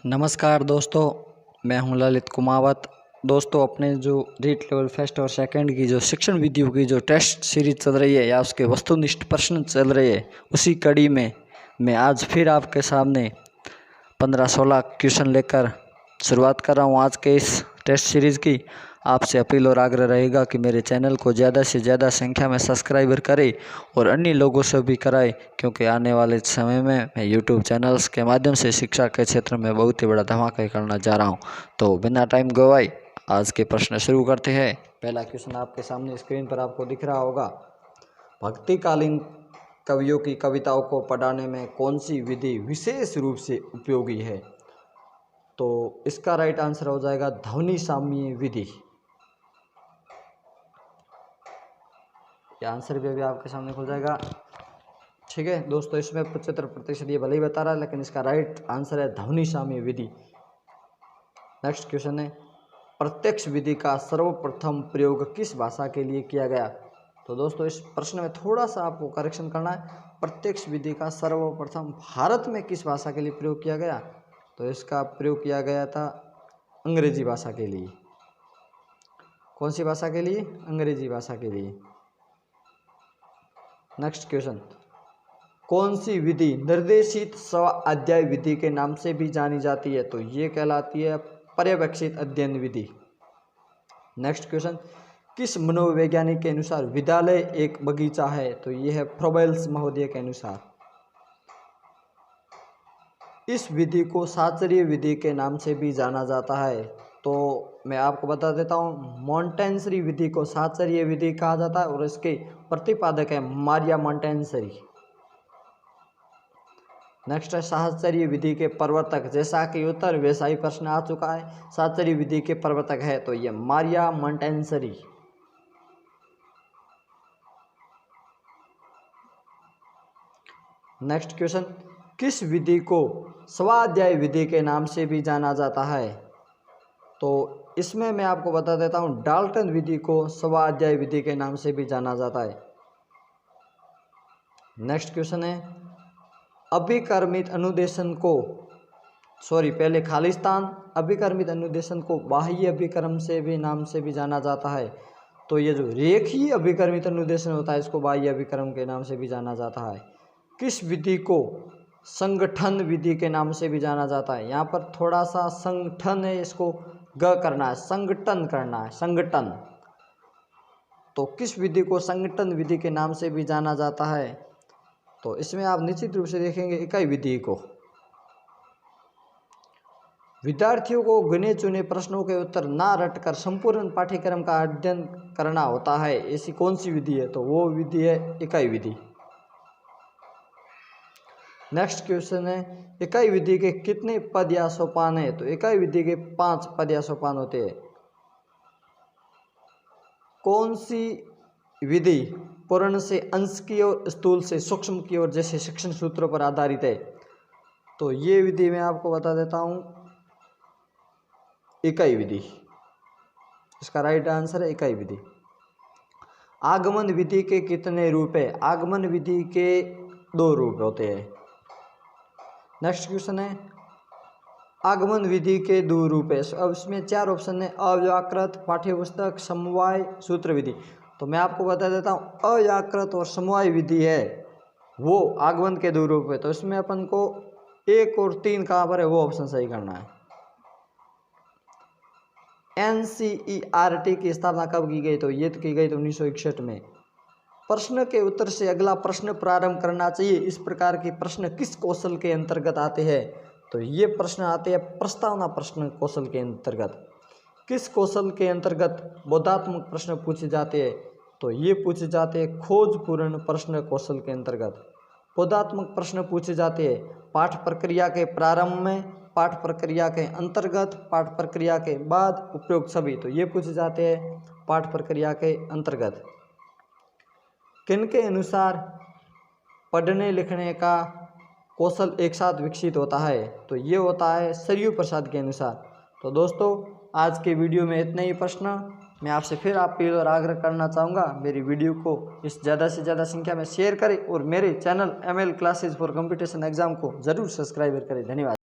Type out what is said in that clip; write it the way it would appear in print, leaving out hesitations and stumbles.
नमस्कार दोस्तों, मैं हूं ललित कुमावत। दोस्तों, अपने जो रीट लेवल फर्स्ट और सेकंड की जो शिक्षण विधियों की जो टेस्ट सीरीज चल रही है या उसके वस्तुनिष्ठ प्रश्न चल रहे हैं, उसी कड़ी में मैं आज फिर आपके सामने 15-16 क्वेश्चन लेकर शुरुआत कर रहा हूं आज के इस टेस्ट सीरीज़ की। आपसे अपील और आग्रह रहेगा कि मेरे चैनल को ज़्यादा से ज़्यादा संख्या में सब्सक्राइबर करें और अन्य लोगों से भी कराएं, क्योंकि आने वाले समय में मैं यूट्यूब चैनल्स के माध्यम से शिक्षा के क्षेत्र में बहुत ही बड़ा धमाका करना जा रहा हूं। तो बिना टाइम गवाए आज के प्रश्न शुरू करते हैं। पहला क्वेश्चन आपके सामने स्क्रीन पर आपको दिख रहा होगा। भक्तिकालीन कवियों की कविताओं को पढ़ाने में कौन सी विधि विशेष रूप से उपयोगी है? तो इसका राइट आंसर हो जाएगा ध्वनि साम्य विधि। यह आंसर भी अभी आपके सामने खुल जाएगा। ठीक है दोस्तों, इसमें 75% ये भले ही बता रहा है, लेकिन इसका राइट आंसर है ध्वनि साम्य विधि। नेक्स्ट क्वेश्चन है, प्रत्यक्ष विधि का सर्वप्रथम प्रयोग किस भाषा के लिए किया गया? तो दोस्तों, इस प्रश्न में थोड़ा सा आपको करेक्शन करना है। प्रत्यक्ष विधि का सर्वप्रथम भारत में किस भाषा के लिए प्रयोग किया गया? तो इसका प्रयोग किया गया था अंग्रेजी भाषा के लिए। कौन सी भाषा के लिए? अंग्रेजी भाषा के लिए। नेक्स्ट क्वेश्चन, कौन सी विधि निर्देशित स्व-अध्याय विधि के नाम से भी जानी जाती है? तो ये कहलाती है पर्यवेक्षित अध्ययन विधि। नेक्स्ट क्वेश्चन, किस मनोवैज्ञानिक के अनुसार विद्यालय एक बगीचा है? तो ये है फ्रोबेल्स महोदय के अनुसार। इस विधि को साचर्य विधि के नाम से भी जाना जाता है। तो मैं आपको बता देता हूँ, मॉन्टेसरी विधि को साचर्य विधि कहा जाता है और इसके प्रतिपादक है मारिया मॉन्टेसरी। नेक्स्ट है, साचर्य विधि के प्रवर्तक, जैसा कि उत्तर वैसा ही प्रश्न आ चुका है। साचर्य विधि के प्रवर्तक है तो ये मारिया मॉन्टेसरी। नेक्स्ट क्वेश्चन, किस विधि को स्वाध्याय विधि के नाम से भी जाना जाता है? तो इसमें मैं आपको बता देता हूं, डाल्टन विधि को स्वाध्याय विधि के नाम से भी जाना जाता है। नेक्स्ट क्वेश्चन है, अभिकर्मित अनुदेशन को पहले खालिस्तान अभिकर्मित अनुदेशन को बाह्य अभिकर्म से भी नाम से भी जाना जाता है। तो ये जो रेखीय अभिकर्मित अनुदेशन होता है, इसको बाह्य अभिकर्म के नाम से भी जाना जाता है। किस विधि को संगठन विधि के नाम से भी जाना जाता है? यहाँ पर थोड़ा सा संगठन है, इसको ग करना है, संगठन करना है, संगठन। तो किस विधि को संगठन विधि के नाम से भी जाना जाता है? तो इसमें आप निश्चित रूप से देखेंगे इकाई विधि को। विद्यार्थियों को गिने चुने प्रश्नों के उत्तर ना रटकर संपूर्ण पाठ्यक्रम का अध्ययन करना होता है, ऐसी कौन सी विधि है? तो वो विधि है इकाई विधि। नेक्स्ट क्वेश्चन है, इकाई विधि के कितने पद या सोपान है? तो इकाई विधि के 5 पद या सोपान होते हैं। कौन सी विधि पूर्ण से अंश की ओर, स्थूल से सूक्ष्म की ओर जैसे शिक्षण सूत्रों पर आधारित है? तो ये विधि मैं आपको बता देता हूं, इकाई विधि। इसका राइट आंसर है इकाई विधि। आगमन विधि के कितने रूप है? आगमन विधि के 2 रूप होते हैं। नेक्स्ट क्वेश्चन है, आगमन विधि के 2 रूप है। अब इसमें 4 ऑप्शन है, अव्याकृत, पाठ्यपुस्तक, समवाय, सूत्र विधि। तो मैं आपको बता देता हूँ, अव्याकृत और समवाय विधि है वो आगमन के 2 रूप है। तो इसमें अपन को 1 और 3 कहाँ पर है वो ऑप्शन सही करना है। NCERT की स्थापना कब की गई? तो ये की गई 1961 में। प्रश्न के उत्तर से अगला प्रश्न प्रारंभ करना चाहिए, इस प्रकार के प्रश्न किस कौशल के अंतर्गत आते हैं? तो ये प्रश्न आते हैं प्रस्तावना प्रश्न कौशल के अंतर्गत। किस कौशल के अंतर्गत बोधात्मक प्रश्न पूछे जाते हैं? तो ये पूछे जाते हैं खोजपूर्ण प्रश्न कौशल के अंतर्गत। बोधात्मक प्रश्न पूछे जाते हैं पाठ प्रक्रिया के प्रारंभ में, पाठ प्रक्रिया के अंतर्गत, पाठ प्रक्रिया के बाद, उपयुक्त सभी। तो ये पूछे जाते हैं पाठ प्रक्रिया के अंतर्गत। किनके अनुसार पढ़ने लिखने का कौशल एक साथ विकसित होता है? तो ये होता है सरयू प्रसाद के अनुसार। तो दोस्तों, आज के वीडियो में इतने ही प्रश्न। मैं आपसे फिर अपील और आग्रह करना चाहूँगा, मेरी वीडियो को इस ज़्यादा से ज़्यादा संख्या में शेयर करें और मेरे channel ML classes for competition exam को ज़रूर सब्सक्राइब करें। धन्यवाद।